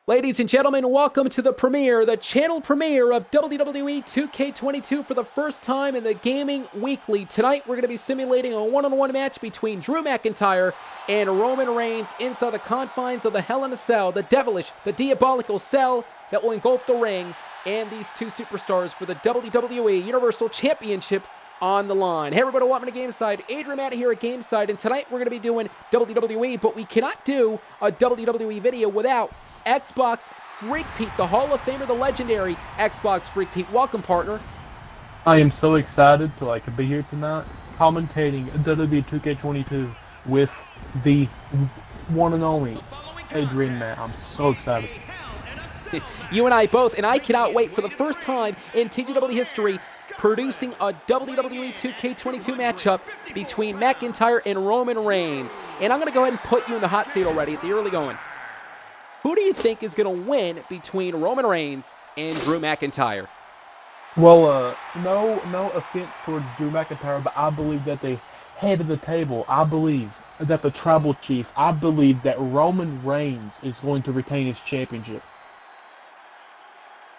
Ladies and gentlemen, welcome to the premiere, the channel premiere of WWE 2K22 for the first time in the Gaming Weekly. Tonight, we're going to be simulating a one-on-one match between Drew McIntyre and Roman Reigns inside the confines of the Hell in a Cell, the devilish, the diabolical cell that will engulf the ring and these two superstars for the WWE Universal Championship on the line. Hey everybody, welcome to Gameside. Adrian Matt here at Gameside, and tonight we're going to be doing WWE, but we cannot do a WWE video without XboxFreakPete, the Hall of Famer, the legendary XboxFreakPete. Welcome, partner. I am so excited to be here tonight, commentating WWE 2K22 with the one and only Adrian Matt. I'm so excited. You and I both, and I cannot wait for the first time in TGW history producing a WWE 2K22 matchup between McIntyre and Roman Reigns. And I'm going to go ahead and put you in the hot seat already at the early going. Who do you think is going to win between Roman Reigns and Drew McIntyre? Well, no offense towards Drew McIntyre, but I believe that the head of the table, I believe that the tribal chief, I believe that Roman Reigns is going to retain his championship.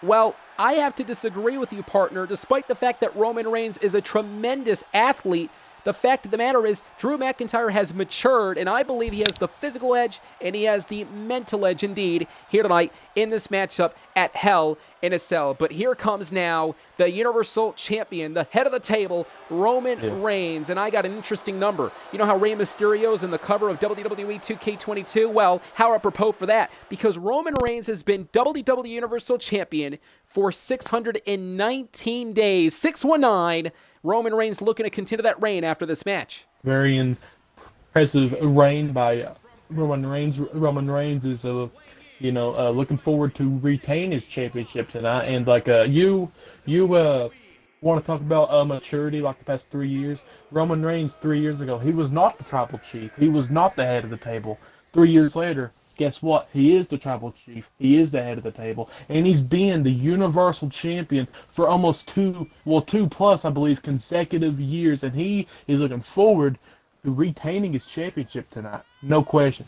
Well, I have to disagree with you, partner. Despite the fact that Roman Reigns is a tremendous athlete, the fact of the matter is Drew McIntyre has matured, and I believe he has the physical edge and he has the mental edge indeed here tonight in this matchup at Hell in a Cell. But here comes now the Universal Champion, the head of the table, Roman Reigns. And I got an interesting number. You know how Rey Mysterio's in the cover of WWE 2K22? Well, how apropos for that? Because Roman Reigns has been WWE Universal Champion for 619 days. 619. Roman Reigns looking to continue that reign after this match. Very impressive reign by Roman Reigns. Roman Reigns is, looking forward to retain his championship tonight. And you want to talk about maturity like the past 3 years? Roman Reigns 3 years ago, he was not the tribal chief. He was not the head of the table. 3 years later, guess what? He is the tribal chief. He is the head of the table. And he's been the Universal Champion for almost two plus, I believe, consecutive years. And he is looking forward to retaining his championship tonight. No question.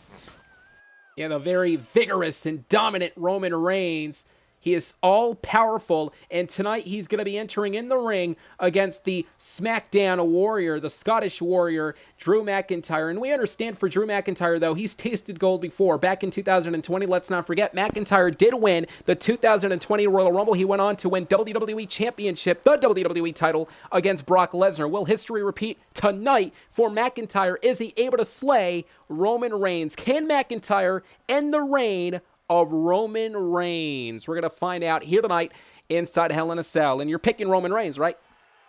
Yeah, the very vigorous and dominant Roman Reigns. He is all-powerful, and tonight he's going to be entering in the ring against the SmackDown Warrior, the Scottish Warrior, Drew McIntyre. And we understand for Drew McIntyre, though, he's tasted gold before. Back in 2020, let's not forget, McIntyre did win the 2020 Royal Rumble. He went on to win WWE Championship, the WWE title, against Brock Lesnar. Will history repeat tonight for McIntyre? Is he able to slay Roman Reigns? Can McIntyre end the reign of Roman Reigns? We're going to find out here tonight inside Hell in a Cell. And you're picking Roman Reigns, right?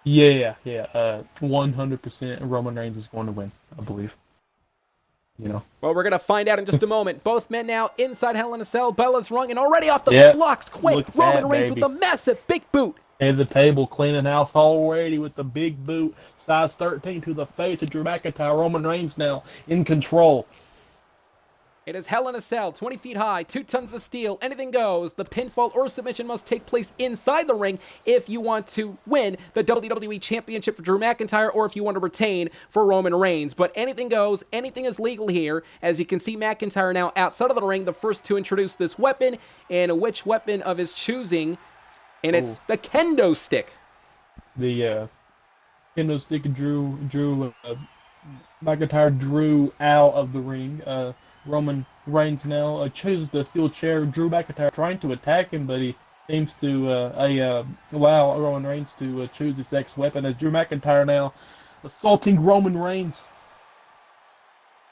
Yeah. 100% Roman Reigns is going to win, I believe. Well, we're going to find out in just a moment. Both men now inside Hell in a Cell. Bella's rung and already off the blocks quick. Roman Reigns with the massive big boot. And the table cleaning house already with the big boot. Size 13 to the face of Drew McIntyre. Roman Reigns now in control. It is Hell in a Cell, 20 feet high, 2 tons of steel, anything goes. The pinfall or submission must take place inside the ring if you want to win the WWE Championship for Drew McIntyre or if you want to retain for Roman Reigns. But anything goes, anything is legal here. As you can see, McIntyre now outside of the ring, the first to introduce this weapon, and which weapon of his choosing, and it's the kendo stick. The kendo stick Drew McIntyre drew out of the ring. Roman Reigns now chooses the steel chair. Drew McIntyre trying to attack him, but he seems to allow Roman Reigns to choose his next weapon as Drew McIntyre now assaulting Roman Reigns.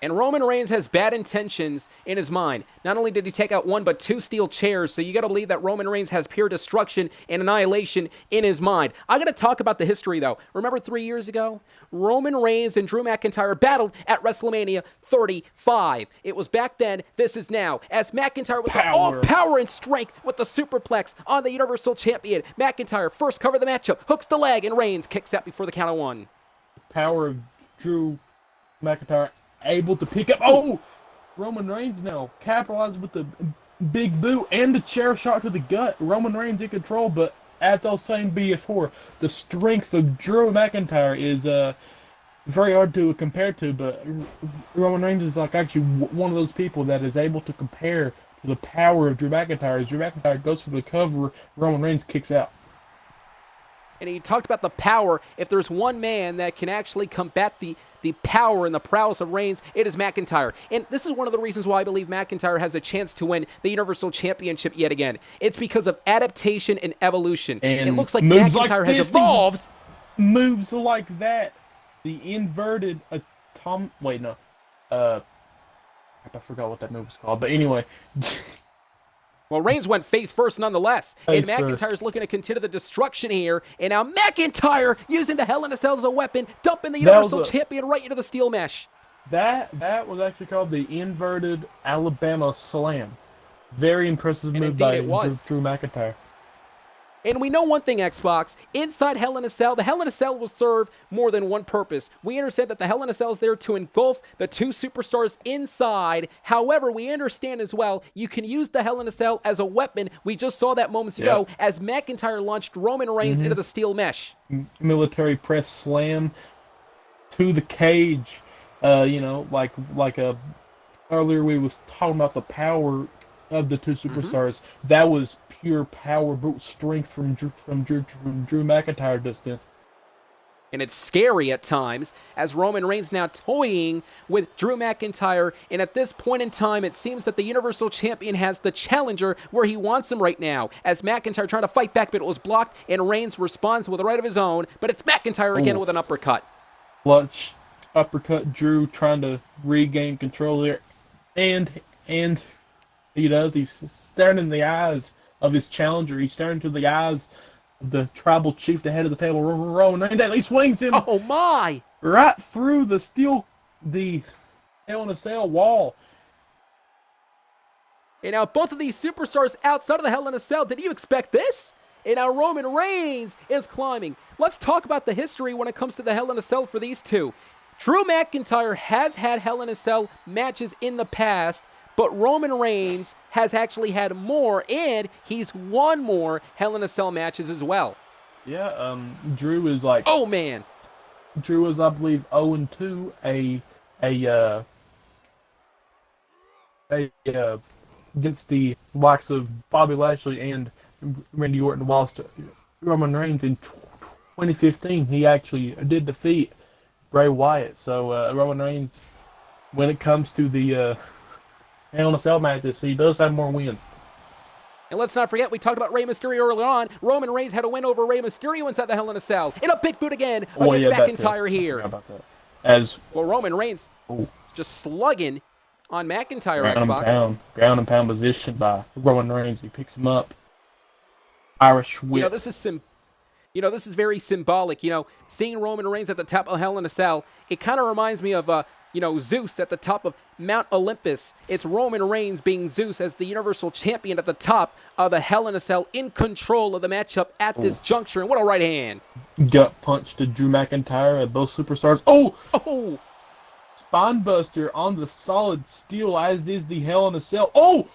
And Roman Reigns has bad intentions in his mind. Not only did he take out 1, but 2 steel chairs, so you gotta believe that Roman Reigns has pure destruction and annihilation in his mind. I gotta talk about the history, though. Remember 3 years ago? Roman Reigns and Drew McIntyre battled at WrestleMania 35. It was back then, this is now. As McIntyre with all power and strength with the superplex on the Universal Champion. McIntyre first cover the matchup, hooks the leg, and Reigns kicks out before the count of 1. Power of Drew McIntyre able to pick up. Roman Reigns now capitalizes with the big boot and the chair shot to the gut. Roman Reigns in control, but as I was saying before, the strength of Drew McIntyre is very hard to compare to, but Roman Reigns is actually one of those people that is able to compare the power of Drew McIntyre. As Drew McIntyre goes for the cover, Roman Reigns kicks out. And he talked about the power. If there's one man that can actually combat the power and the prowess of Reigns, it is McIntyre. And this is one of the reasons why I believe McIntyre has a chance to win the Universal Championship yet again. It's because of adaptation and evolution. And it looks like McIntyre has evolved. Moves like that. The inverted wait, no. I forgot what that move was called. But anyway. Well, Reigns went face first nonetheless. And Face McIntyre's first. looking to continue the destruction here. And now McIntyre using the Hell in a Cell as a weapon, dumping the Universal Champion right into the steel mesh. That was actually called the inverted Alabama Slam. Very impressive move by Drew McIntyre. And we know one thing, Xbox. Inside Hell in a Cell, the Hell in a Cell will serve more than one purpose. We understand that the Hell in a Cell is there to engulf the two superstars inside. However, we understand as well, you can use the Hell in a Cell as a weapon. We just saw that moments ago as McIntyre launched Roman Reigns into the steel mesh. Military press slam to the cage. Like earlier we was talking about the power of the two superstars. That was pure power, brute strength from Drew McIntyre just then. And it's scary at times as Roman Reigns now toying with Drew McIntyre. And at this point in time, it seems that the Universal Champion has the challenger where he wants him right now. As McIntyre trying to fight back, but it was blocked, and Reigns responds with a right of his own. But it's McIntyre again with an uppercut. Clutch uppercut, Drew trying to regain control there. And he does. He's staring in the eyes of his challenger. He's staring into the eyes of the tribal chief, the head of the table, Roman Reigns, and he swings him. Oh my! Right through the Hell in a Cell wall. And now both of these superstars outside of the Hell in a Cell. Did you expect this? And now Roman Reigns is climbing. Let's talk about the history when it comes to the Hell in a Cell for these two. Drew McIntyre has had Hell in a Cell matches in the past, but Roman Reigns has actually had more, and he's won more Hell in a Cell matches as well. Yeah, Drew is like... Oh, man. Drew is, I believe, 0-2 against the likes of Bobby Lashley and Randy Orton, whilst Roman Reigns in 2015, he actually did defeat Bray Wyatt. So Roman Reigns, when it comes to the Hell in a Cell matches, he does have more wins. And let's not forget, we talked about Rey Mysterio earlier on. Roman Reigns had a win over Rey Mysterio inside the Hell in a Cell. And a big boot again against McIntyre here. About that. Roman Reigns just slugging on McIntyre, Xbox. Ground and pound position by Roman Reigns. He picks him up. Irish whip. This is very symbolic. Seeing Roman Reigns at the top of Hell in a Cell, it kind of reminds me of Zeus at the top of Mount Olympus. It's Roman Reigns being Zeus as the Universal Champion at the top of the Hell in a Cell, in control of the matchup at this juncture. And what a right hand. Gut punch to Drew McIntyre at both superstars. Oh! Spinebuster on the solid steel, as is the Hell in a Cell. Oh,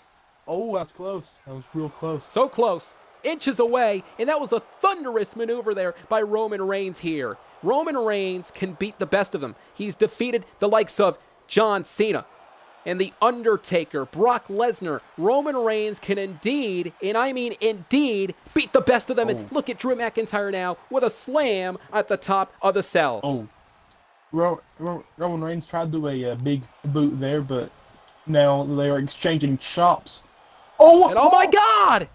that's close. That was real close. So close. Inches away, and that was a thunderous maneuver there by Roman Reigns here. Roman Reigns can beat the best of them. He's defeated the likes of John Cena and The Undertaker, Brock Lesnar. Roman Reigns can indeed, and I mean indeed, beat the best of them. And look at Drew McIntyre now with a slam at the top of the cell. Roman Reigns tried to do a big boot there, but now they are exchanging chops. Oh my God!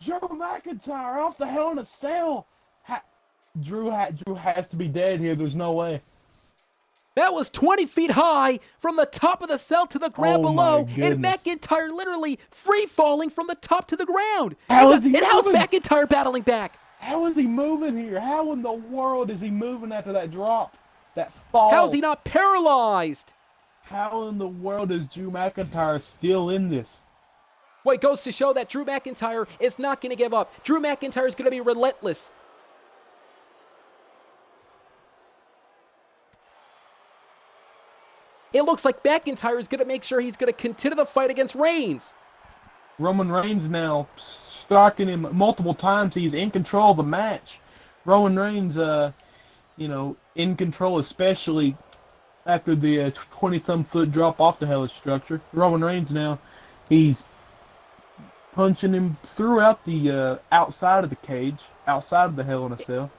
Drew McIntyre off the Hell in a Cell. Drew has to be dead here. There's no way. That was 20 feet high from the top of the cell to the ground below, and McIntyre literally free falling from the top to the ground. How's McIntyre battling back? How is he moving here? How in the world is he moving after that drop, that fall? How is he not paralyzed? How in the world is Drew McIntyre still in this? Well, it goes to show that Drew McIntyre is not going to give up. Drew McIntyre is going to be relentless. It looks like McIntyre is going to make sure he's going to continue the fight against Reigns. Roman Reigns now striking him multiple times. He's in control of the match. Roman Reigns, in control, especially after the 20-some foot drop off the hellish structure. Roman Reigns now He's punching him throughout the outside of the cage, outside of the Hell in a Cell.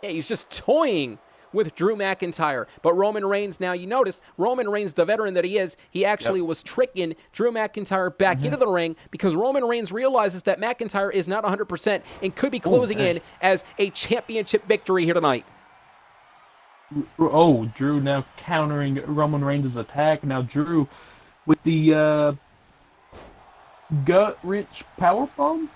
Yeah, he's just toying with Drew McIntyre. But Roman Reigns, now you notice, Roman Reigns, the veteran that he is, he actually was tricking Drew McIntyre back into the ring because Roman Reigns realizes that McIntyre is not 100% and could be closing in as a championship victory here tonight. Oh, Drew now countering Roman Reigns' attack. Now Drew with the gut-wrench powerbomb,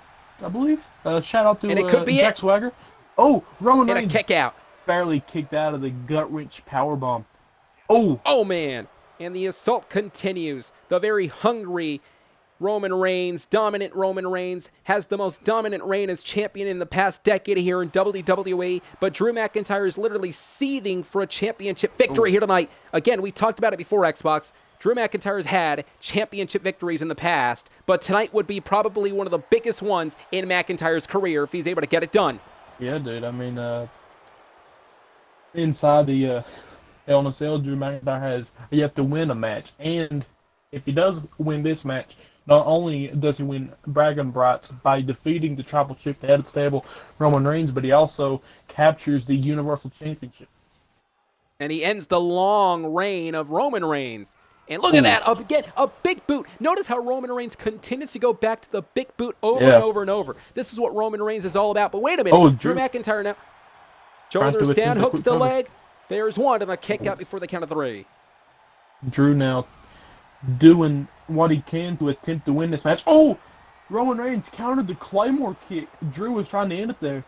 I believe. Shout out to And it could be Jack Swagger. Oh, Roman And Reigns a kick out. barely kicked out of the gut-wrench powerbomb. Oh, man. And the assault continues. The very hungry Roman Reigns, dominant Roman Reigns, has the most dominant reign as champion in the past decade here in WWE. But Drew McIntyre is literally seething for a championship victory here tonight. Again, we talked about it before, Xbox. Drew McIntyre's had championship victories in the past, but tonight would be probably one of the biggest ones in McIntyre's career if he's able to get it done. Yeah, dude. I mean, inside the Hell in a Cell, Drew McIntyre has yet to win a match. And if he does win this match, not only does he win bragging rights by defeating the Tribal Chief, the head of the stable, Roman Reigns, but he also captures the Universal Championship. And he ends the long reign of Roman Reigns. And look at that, again, a big boot. Notice how Roman Reigns continues to go back to the big boot over and over and over. This is what Roman Reigns is all about. But wait a minute, Drew McIntyre now. Shoulders down, hooks the leg. There's one, and a kick out before the count of 3. Drew now doing what he can to attempt to win this match. Oh! Roman Reigns countered the Claymore kick. Drew was trying to end it there.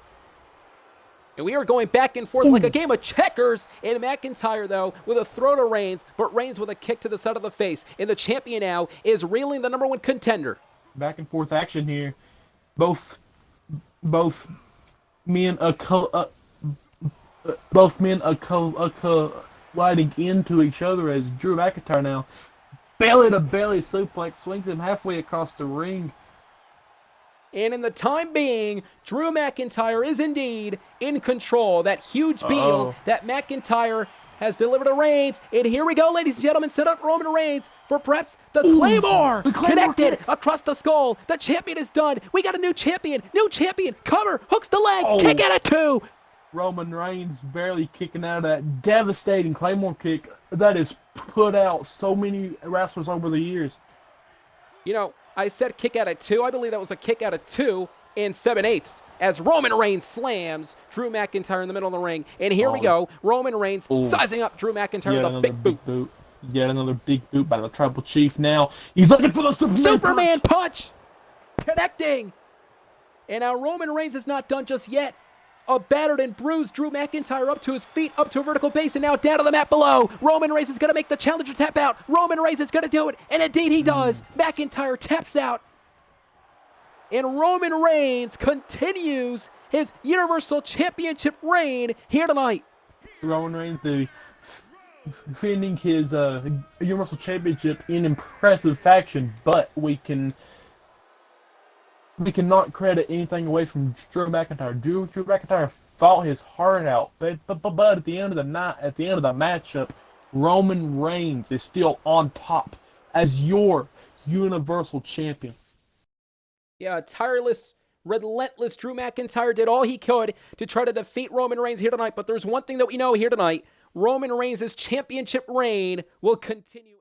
And we are going back and forth like a game of checkers. And McIntyre, though, with a throw to Reigns, but Reigns with a kick to the side of the face. And the champion now is reeling the #1 contender. Back and forth action here. Both men colliding into each other as Drew McIntyre now belly-to-belly suplex swings him halfway across the ring. And in the time being, Drew McIntyre is indeed in control. That huge beal that McIntyre has delivered to Reigns. And here we go, ladies and gentlemen. Set up Roman Reigns for perhaps the Claymore. Connected across the skull. The champion is done. We got a new champion. New champion. Cover. Hooks the leg. Kick out at 2. Roman Reigns barely kicking out of that devastating Claymore kick that has put out so many wrestlers over the years. You know, I said kick out at 2. I believe that was a kick out at 2 and 7/8 as Roman Reigns slams Drew McIntyre in the middle of the ring. And here we go. Roman Reigns sizing up Drew McIntyre with a big boot. Yet another big boot by the Tribal Chief now. He's looking for the Superman punch. Connecting. And now Roman Reigns is not done just yet. A battered and bruised Drew McIntyre up to his feet, up to a vertical base, and now down to the mat below. Roman Reigns is going to make the challenger tap out. Roman Reigns is going to do it, and indeed he does. McIntyre taps out. And Roman Reigns continues his Universal Championship reign here tonight. Roman Reigns defending his Universal Championship in impressive fashion, but we cannot credit anything away from Drew McIntyre. Drew McIntyre fought his heart out, but at the end of the night, at the end of the matchup, Roman Reigns is still on top as your Universal Champion. Yeah, tireless, relentless Drew McIntyre did all he could to try to defeat Roman Reigns here tonight, but there's one thing that we know here tonight. Roman Reigns' championship reign will continue.